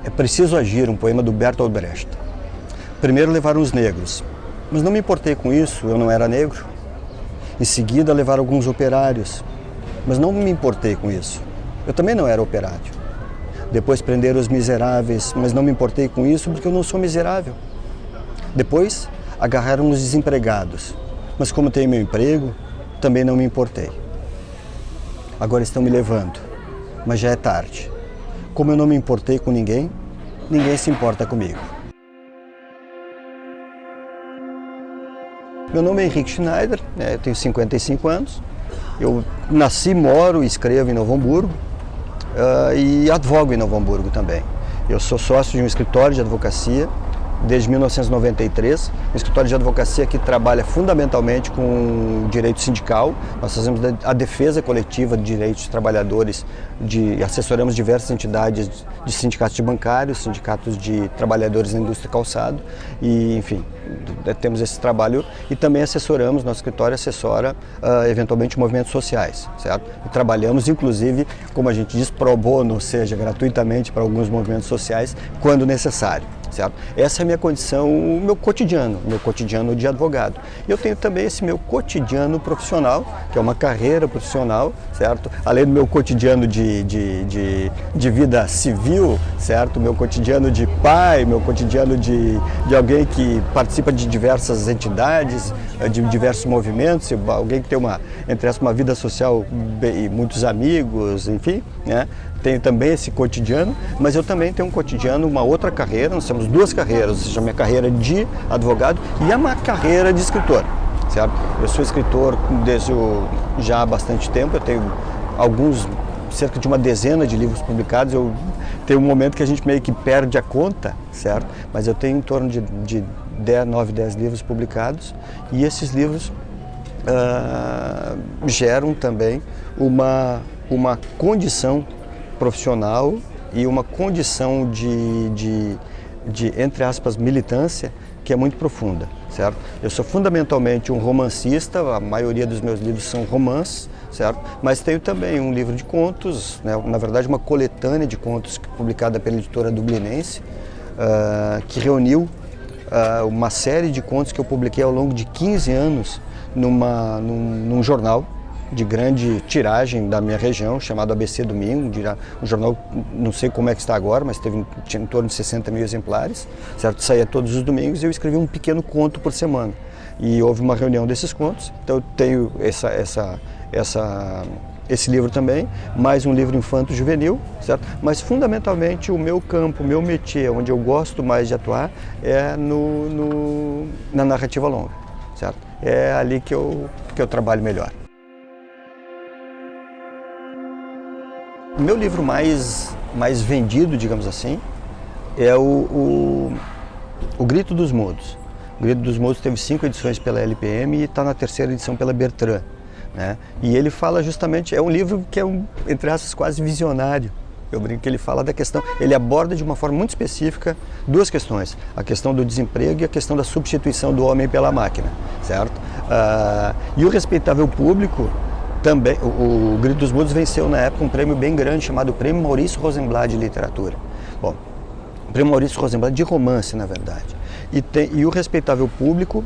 É Preciso Agir, um poema do Bertolt Brecht. Primeiro levaram os negros, mas não me importei com isso, eu não era negro. Em seguida levaram alguns operários, mas não me importei com isso, eu também não era operário. Depois prenderam os miseráveis, mas não me importei com isso porque eu não sou miserável. Depois agarraram os desempregados, mas como tenho meu emprego, também não me importei. Agora estão me levando, mas já é tarde. Como eu não me importei com ninguém, ninguém se importa comigo. Meu nome é Henrique Schneider, eu tenho 55 anos. Eu nasci, moro e escrevo em Novo Hamburgo e advogo em Novo Hamburgo também. Eu sou sócio de um escritório de advocacia desde 1993, um escritório de advocacia que trabalha fundamentalmente com direito sindical. Nós fazemos a defesa coletiva de direitos de trabalhadores, assessoramos diversas entidades de sindicatos de bancários, sindicatos de trabalhadores da indústria calçado e, enfim, temos esse trabalho e também assessoramos, nosso escritório assessora eventualmente movimentos sociais, certo? E trabalhamos inclusive, como a gente diz, pro bono, ou seja, gratuitamente para alguns movimentos sociais quando necessário. Certo? Essa é a minha condição, o meu cotidiano de advogado. E eu tenho também esse meu cotidiano profissional, que é uma carreira profissional, certo? Além do meu cotidiano de vida civil, certo? Meu cotidiano de pai, meu cotidiano de alguém que participa de diversas entidades, de diversos movimentos, alguém que tem uma vida social e muitos amigos, enfim, né? Tenho também esse cotidiano, mas eu também tenho um cotidiano, uma outra carreira, nós temos duas carreiras, ou seja, a minha carreira de advogado e a minha carreira de escritor, certo? Eu sou escritor já há bastante tempo, eu tenho cerca de uma dezena de livros publicados, eu tenho um momento que a gente meio que perde a conta, certo? Mas eu tenho em torno de 9, 10 livros publicados e esses livros geram também uma condição profissional e uma condição de, entre aspas, militância que é muito profunda, certo? Eu sou fundamentalmente um romancista, a maioria dos meus livros são romances, certo? Mas tenho também um livro de contos, né? Na verdade uma coletânea de contos publicada pela editora Dublinense, que reuniu uma série de contos que eu publiquei ao longo de 15 anos num jornal de grande tiragem da minha região, chamado ABC Domingo, um jornal, não sei como é que está agora, mas tinha em torno de 60 mil exemplares, certo? Saía todos os domingos e eu escrevia um pequeno conto por semana. E houve uma reunião desses contos, então eu tenho esse livro também, mais um livro infanto-juvenil, certo? Mas fundamentalmente o meu campo, o meu métier, onde eu gosto mais de atuar, é na narrativa longa, certo? É ali que eu trabalho melhor. O meu livro mais vendido, digamos assim, é o Grito dos Mudos. O Grito dos Mudos teve 5 edições pela LPM e está na 3ª edição pela Bertrand, né? E ele fala justamente, é um livro que é entre aspas, quase visionário. Eu brinco que ele fala da questão, ele aborda de uma forma muito específica duas questões, a questão do desemprego e a questão da substituição do homem pela máquina, certo? E o respeitável público, também, o Grito dos Mudos venceu na época um prêmio bem grande chamado Prêmio Maurício Rosenblatt de Literatura. Bom, o Prêmio Maurício Rosenblatt de romance, na verdade. E o Respeitável Público,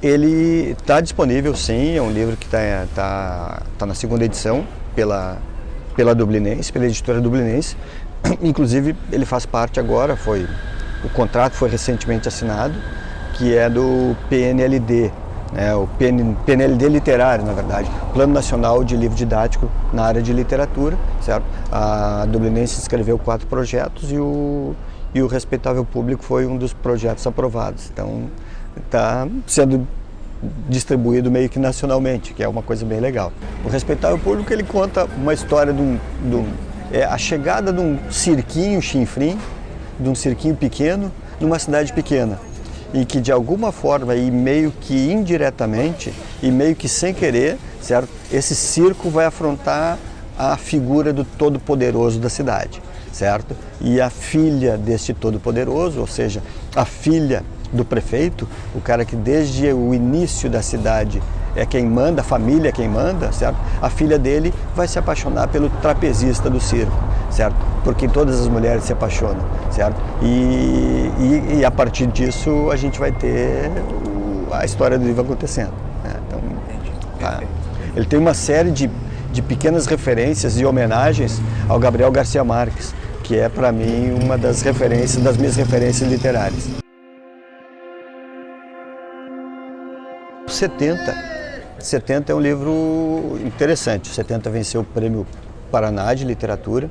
ele está disponível sim, é um livro que tá na 2ª edição pela Dublinense, pela editora Dublinense. Inclusive ele faz parte agora, o contrato foi recentemente assinado, que é do PNLD, o PNLD literário, na verdade, Plano Nacional de Livro Didático na área de literatura, certo? A Dublinense escreveu 4 projetos e o Respeitável Público foi um dos projetos aprovados. Então, está sendo distribuído meio que nacionalmente, que é uma coisa bem legal. O Respeitável Público, ele conta uma história a chegada de um cirquinho chinfrim, de um cirquinho pequeno, numa cidade pequena. E que de alguma forma, e meio que indiretamente, e meio que sem querer, certo? Esse circo vai afrontar a figura do Todo-Poderoso da cidade, certo? E a filha deste Todo-Poderoso, ou seja, a filha do prefeito, o cara que desde o início da cidade é quem manda, a família é quem manda, certo? A filha dele vai se apaixonar pelo trapezista do circo. certo? Por quem todas as mulheres se apaixonam, certo? E a partir disso a gente vai ter a história do livro acontecendo, né? Então, tá. Ele tem uma série de pequenas referências e homenagens ao Gabriel Garcia Marques, que é para mim uma das minhas referências literárias. 70 é um livro interessante. 70 venceu o Prêmio Paraná de Literatura,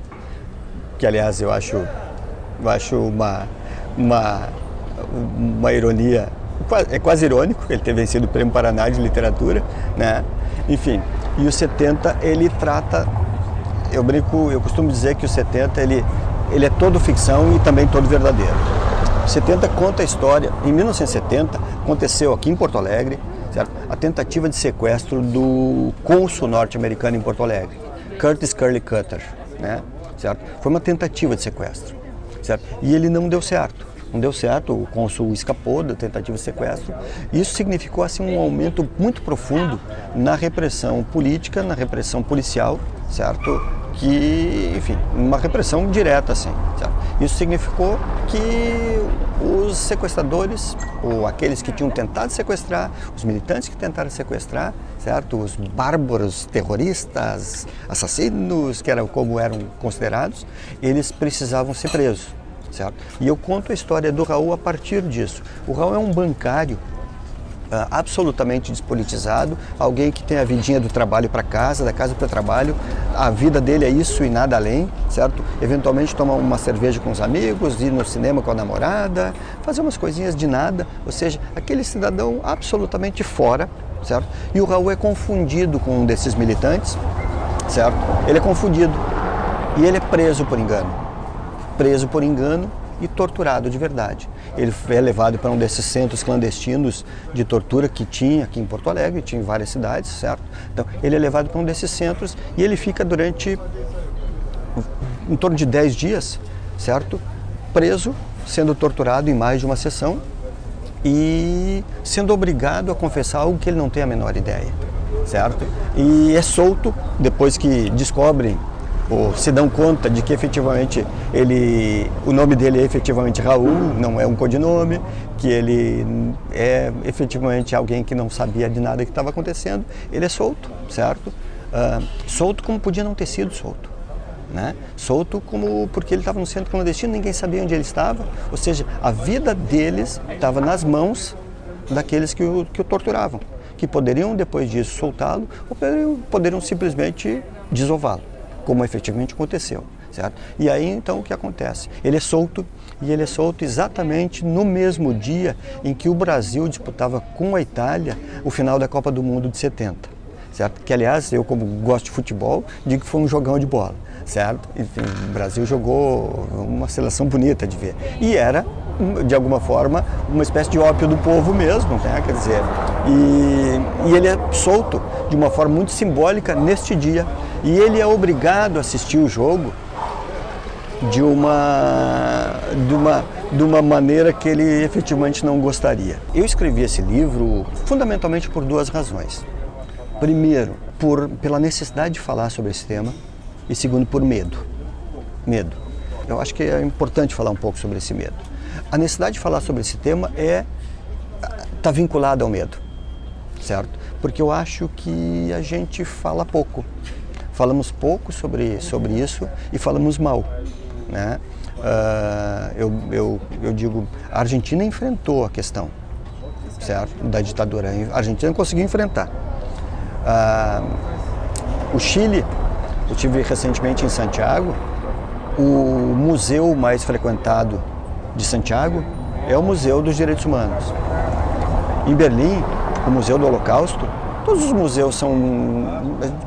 que aliás eu acho uma ironia, é quase irônico ele ter vencido o Prêmio Paraná de Literatura, né? Enfim, e o 70 ele trata, eu costumo dizer que o 70 ele é todo ficção e também todo verdadeiro. O 70 conta a história, em 1970 aconteceu aqui em Porto Alegre, certo? A tentativa de sequestro do cônsul norte-americano em Porto Alegre, Curtis Curley Cutter, né? Certo? Foi uma tentativa de sequestro, certo? E ele não deu certo. Não deu certo, o cônsul escapou da tentativa de sequestro. Isso significou assim, um aumento muito profundo na repressão política, na repressão policial, certo? Que, enfim, uma repressão direta, assim, certo? Isso significou que os sequestradores, ou aqueles que tinham tentado sequestrar, os militantes que tentaram sequestrar, certo? Os bárbaros, terroristas, assassinos, que eram como eram considerados, eles precisavam ser presos, certo? E eu conto a história do Raul a partir disso. O Raul é um bancário absolutamente despolitizado, alguém que tem a vidinha do trabalho para casa, da casa para o trabalho, a vida dele é isso e nada além, certo? Eventualmente tomar uma cerveja com os amigos, ir no cinema com a namorada, fazer umas coisinhas de nada, ou seja, aquele cidadão absolutamente fora, certo? E o Raul é confundido com um desses militantes, certo? Ele é confundido e ele é preso por engano e torturado de verdade. Ele é levado para um desses centros clandestinos de tortura que tinha aqui em Porto Alegre, tinha em várias cidades, certo? Então, ele é levado para um desses centros e ele fica durante em torno de 10 dias, certo? Preso, sendo torturado em mais de uma sessão e sendo obrigado a confessar algo que ele não tem a menor ideia, certo? E é solto depois que descobrem ou se dão conta de que efetivamente o nome dele é efetivamente Raul, não é um codinome, que ele é efetivamente alguém que não sabia de nada que estava acontecendo. Ele é solto, certo? Solto como podia não ter sido solto, né? Solto como porque ele estava no centro clandestino, ninguém sabia onde ele estava, ou seja, a vida deles estava nas mãos daqueles que o torturavam, que poderiam depois disso soltá-lo ou poderiam simplesmente desová-lo, como efetivamente aconteceu, certo? E aí então o que acontece? Ele é solto e ele é solto exatamente no mesmo dia em que o Brasil disputava com a Itália o final da Copa do Mundo de 70, certo? Que aliás, eu como gosto de futebol, digo que foi um jogão de bola, certo? Enfim, o Brasil jogou uma seleção bonita de ver e era, de alguma forma, uma espécie de ópio do povo mesmo, né? Quer dizer, e ele é solto de uma forma muito simbólica neste dia. E ele é obrigado a assistir o jogo de uma maneira que ele efetivamente não gostaria. Eu escrevi esse livro fundamentalmente por duas razões. Primeiro, pela necessidade de falar sobre esse tema e segundo, por medo. Medo. Eu acho que é importante falar um pouco sobre esse medo. A necessidade de falar sobre esse tema está vinculada ao medo, certo? Porque eu acho que a gente fala pouco. Falamos pouco sobre isso e falamos mal, né? Eu digo, a Argentina enfrentou a questão, certo? Da ditadura. A Argentina conseguiu enfrentar. O Chile, eu estive recentemente em Santiago, o museu mais frequentado de Santiago é o Museu dos Direitos Humanos. Em Berlim, o Museu do Holocausto, todos os museus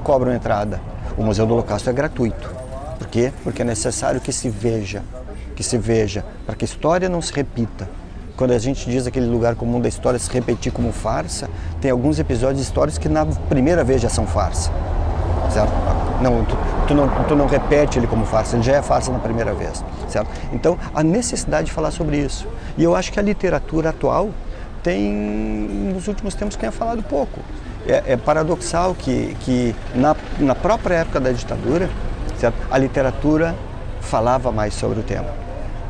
cobram entrada. O Museu do Holocausto é gratuito. Por quê? Porque é necessário que se veja, para que a história não se repita. Quando a gente diz aquele lugar comum da história se repetir como farsa, tem alguns episódios históricos que na primeira vez já são farsa, certo? Não, tu não repete ele como farsa, ele já é farsa na primeira vez, certo? Então, a necessidade de falar sobre isso. E eu acho que a literatura atual tem, nos últimos tempos, quem ha falado pouco. É paradoxal que na própria época da ditadura, certo? A literatura falava mais sobre o tema,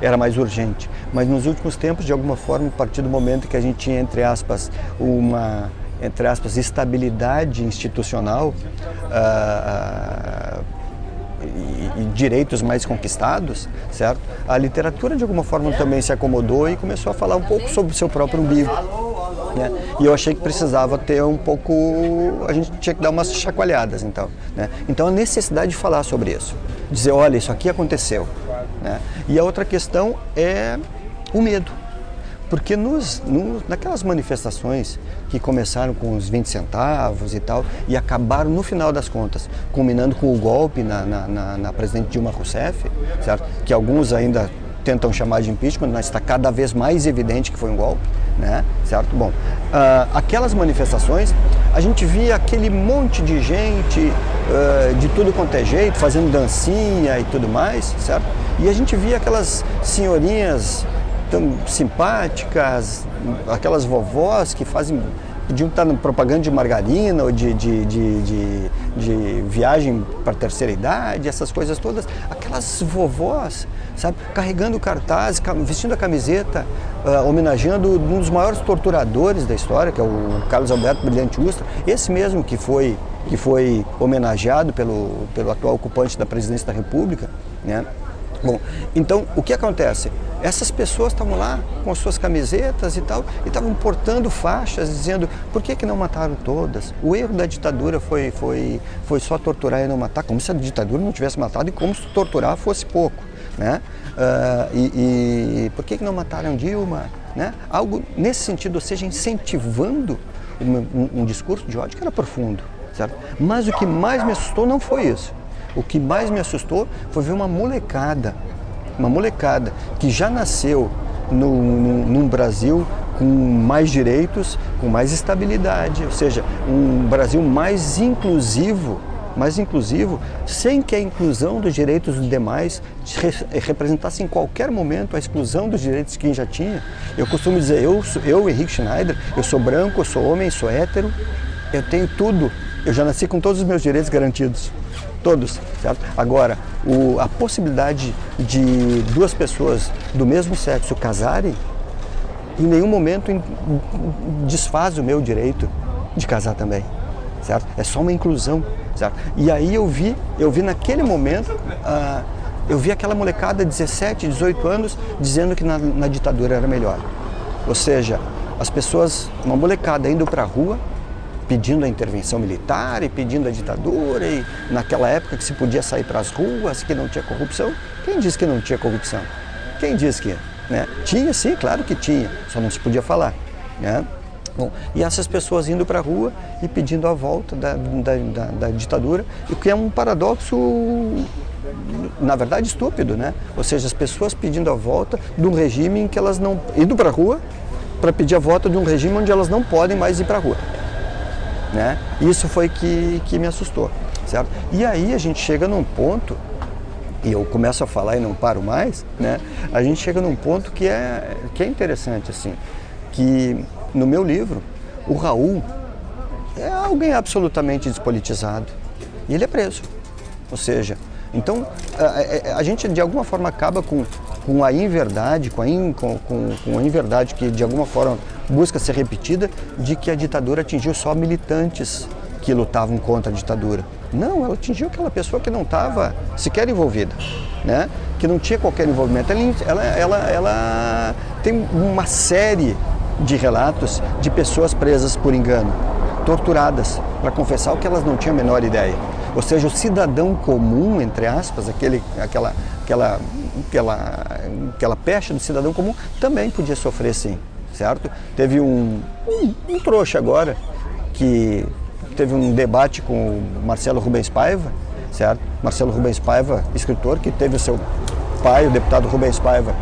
era mais urgente. Mas nos últimos tempos, de alguma forma, a partir do momento que a gente tinha, entre aspas, estabilidade institucional e direitos mais conquistados, certo? A literatura, de alguma forma, também se acomodou e começou a falar um pouco sobre o seu próprio umbigo, né? E eu achei que precisava ter um pouco, a gente tinha que dar umas chacoalhadas, então, né? Então a necessidade de falar sobre isso, dizer, olha, isso aqui aconteceu, né? E a outra questão é o medo, porque naquelas manifestações que começaram com os 20 centavos e tal, e acabaram no final das contas, culminando com o golpe na presidente Dilma Rousseff, certo? Que alguns ainda tentam chamar de impeachment, mas está cada vez mais evidente que foi um golpe, né? Certo? Bom, aquelas manifestações, a gente via aquele monte de gente de tudo quanto é jeito, fazendo dancinha e tudo mais, certo? E a gente via aquelas senhorinhas tão simpáticas, aquelas vovós que podiam estar na propaganda de margarina ou de viagem para a terceira idade, essas coisas todas, aquelas vovós, sabe, carregando cartaz, vestindo a camiseta, homenageando um dos maiores torturadores da história, que é o Carlos Alberto Brilhante Ustra, esse mesmo que foi homenageado pelo atual ocupante da presidência da República, né? Bom, então o que acontece? Essas pessoas estavam lá com as suas camisetas e tal, e estavam portando faixas dizendo, por que não mataram todas? O erro da ditadura foi só torturar e não matar, como se a ditadura não tivesse matado e como se torturar fosse pouco, né? Por que não mataram Dilma? Né? Algo nesse sentido, ou seja, incentivando um discurso de ódio que era profundo, certo? Mas o que mais me assustou não foi isso. O que mais me assustou foi ver uma molecada que já nasceu num Brasil com mais direitos, com mais estabilidade, ou seja, um Brasil mais inclusivo, sem que a inclusão dos direitos dos demais representasse em qualquer momento a exclusão dos direitos de quem já tinha. Eu costumo dizer, eu Henrique Schneider, eu sou branco, eu sou homem, sou hétero, eu tenho tudo, eu já nasci com todos os meus direitos garantidos. Todos, certo? Agora, a possibilidade de duas pessoas do mesmo sexo casarem, em nenhum momento desfaz o meu direito de casar também, certo? É só uma inclusão, certo? E aí eu vi naquele momento, eu vi aquela molecada de 17, 18 anos dizendo que na ditadura era melhor. Ou seja, as pessoas, uma molecada indo para a rua, pedindo a intervenção militar e pedindo a ditadura, e naquela época que se podia sair para as ruas, que não tinha corrupção. Quem disse que não tinha corrupção? Quem disse que? Né? Tinha, sim, claro que tinha, só não se podia falar, né? Bom, e essas pessoas indo para a rua e pedindo a volta da ditadura, o que é um paradoxo, na verdade, estúpido, né? Ou seja, as pessoas pedindo a volta de um regime em que elas não... indo para a rua para pedir a volta de um regime onde elas não podem mais ir para a rua. Né? Isso foi que me assustou, certo? E aí a gente chega num ponto, e eu começo a falar e não paro mais, né? A gente chega num ponto que é interessante, assim, que no meu livro, o Raul é alguém absolutamente despolitizado e ele é preso. Ou seja, então a gente de alguma forma acaba com a inverdade, com a inverdade que de alguma forma busca ser repetida, de que a ditadura atingiu só militantes que lutavam contra a ditadura. Não, ela atingiu aquela pessoa que não estava sequer envolvida, né? Que não tinha qualquer envolvimento. Ela tem uma série de relatos de pessoas presas por engano, torturadas para confessar o que elas não tinham a menor ideia. Ou seja, o cidadão comum, entre aspas, aquela pecha do cidadão comum também podia sofrer, sim, certo? Teve um trouxa agora que teve um debate com o Marcelo Rubens Paiva, certo? Marcelo Rubens Paiva, escritor, que teve o seu pai, o deputado Rubens Paiva,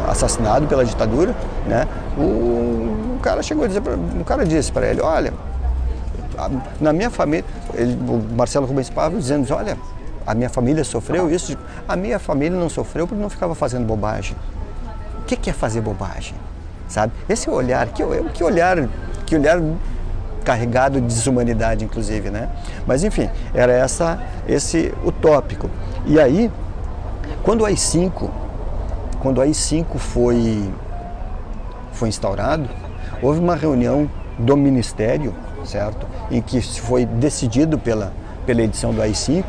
assassinado pela ditadura, né? O cara chegou a dizer, o cara disse para ele, olha, na minha família, o Marcelo Rubens Paiva dizendo, olha, a minha família sofreu isso, a minha família não sofreu porque não ficava fazendo bobagem. O que é fazer bobagem? Sabe? Esse olhar, que olhar carregado de desumanidade, inclusive, né? Mas enfim, era esse o tópico. E aí, Quando o AI-5 foi instaurado, houve uma reunião do Ministério, certo? Em que foi decidido pela edição do AI-5,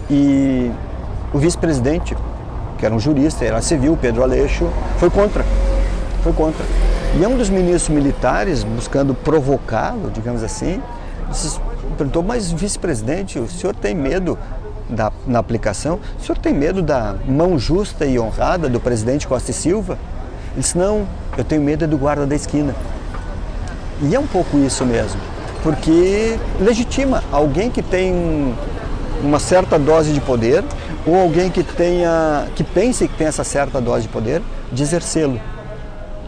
e o vice-presidente, que era um jurista, era civil, Pedro Aleixo, foi contra. E um dos ministros militares, buscando provocá-lo, digamos assim, perguntou: mas vice-presidente, o senhor tem medo na aplicação? O senhor tem medo da mão justa e honrada do presidente Costa e Silva? Ele disse: não, eu tenho medo do guarda da esquina. E é um pouco isso mesmo, porque legitima alguém que tem uma certa dose de poder, ou alguém que pense que tem essa certa dose de poder, de exercê-lo.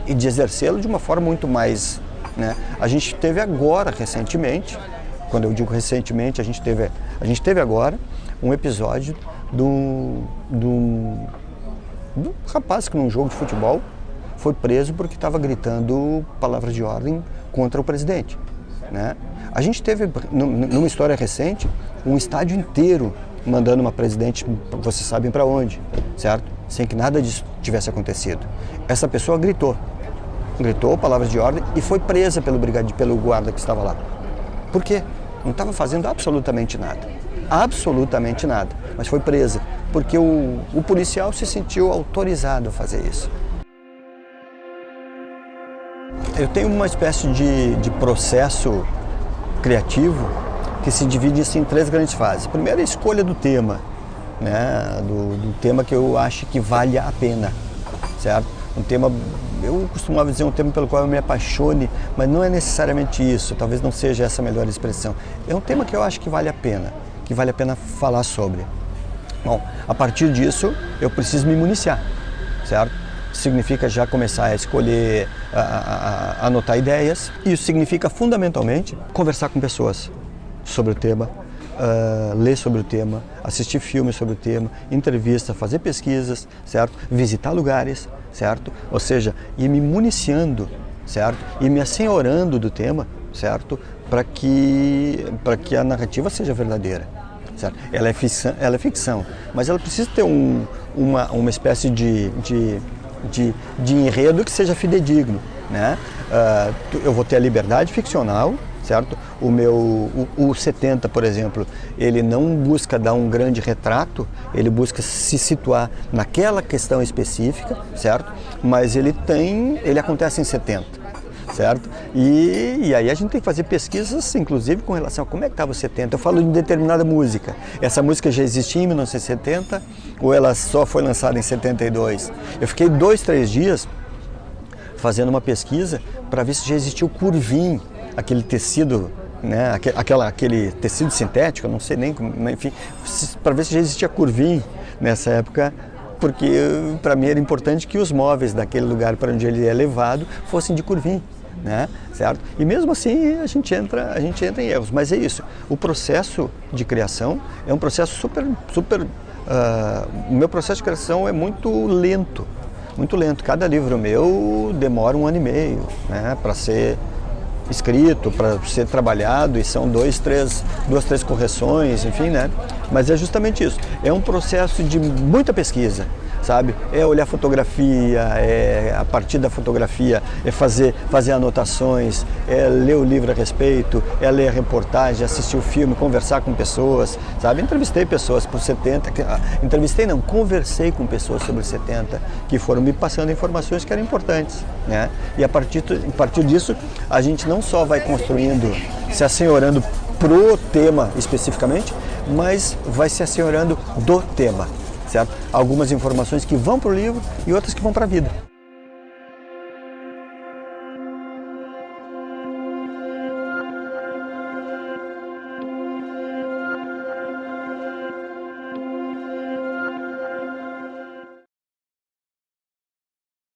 E de exercê-lo de uma forma muito mais, né? A gente teve agora, recentemente, quando eu digo recentemente, a gente teve agora um episódio do rapaz que num jogo de futebol foi preso porque estava gritando palavras de ordem contra o presidente, né? A gente teve, numa história recente, um estádio inteiro mandando uma presidente, vocês sabem para onde, certo? Sem que nada disso tivesse acontecido. Essa pessoa gritou palavras de ordem e foi presa pelo guarda que estava lá. Por quê? Não estava fazendo absolutamente nada, mas foi presa, porque o policial se sentiu autorizado a fazer isso. Eu tenho uma espécie de processo criativo que se divide em 3 grandes fases. Primeiro, a escolha do tema, né? do tema que eu acho que vale a pena, certo? Um tema, eu costumava dizer, um tema pelo qual eu me apaixone, mas não é necessariamente isso, talvez não seja essa a melhor expressão. É um tema que eu acho que vale a pena falar sobre. Bom, a partir disso, eu preciso me municiar, certo? Significa já começar a escolher, a anotar ideias. Isso significa, fundamentalmente, conversar com pessoas sobre o tema, ler sobre o tema, assistir filmes sobre o tema, entrevista, fazer pesquisas, certo? Visitar lugares, certo? Ou seja, ir me municiando, certo? E me assenhorando do tema, certo? Para que a narrativa seja verdadeira, certo? Ela é ficção, mas ela precisa ter uma espécie de enredo que seja fidedigno, né? Eu vou ter a liberdade ficcional, certo? O 70, por exemplo, ele não busca dar um grande retrato, ele busca se situar naquela questão específica, certo? Mas ele acontece em 70, certo? E aí a gente tem que fazer pesquisas, inclusive, com relação a como é que estava o 70. Eu falo de determinada música. Essa música já existia em 1970 ou ela só foi lançada em 72? Eu fiquei 2, 3 dias fazendo uma pesquisa para ver se já existia o curvim, aquele tecido, né, aquele tecido sintético, eu não sei nem como, enfim, para ver se já existia curvim nessa época, porque para mim era importante que os móveis daquele lugar para onde ele é levado fossem de curvim, né, certo? E mesmo assim a gente entra em erros, mas é isso. O processo de criação é um processo super, o meu processo de criação é muito lento. Cada livro meu demora 1 ano e meio, né, para ser escrito, para ser trabalhado, e são 2, 3 correções, enfim, né? Mas é justamente isso. É um processo de muita pesquisa, sabe? É olhar fotografia, a partir da fotografia, é fazer anotações, é ler o livro a respeito, é ler a reportagem, assistir o filme, conversar com pessoas, sabe? Entrevistei pessoas por 70, conversei com pessoas sobre 70, que foram me passando informações que eram importantes, né? E a partir disso, a gente não só vai construindo, se assenhorando pro tema especificamente, mas vai se assenhorando do tema, certo? Algumas informações que vão para o livro e outras que vão para a vida.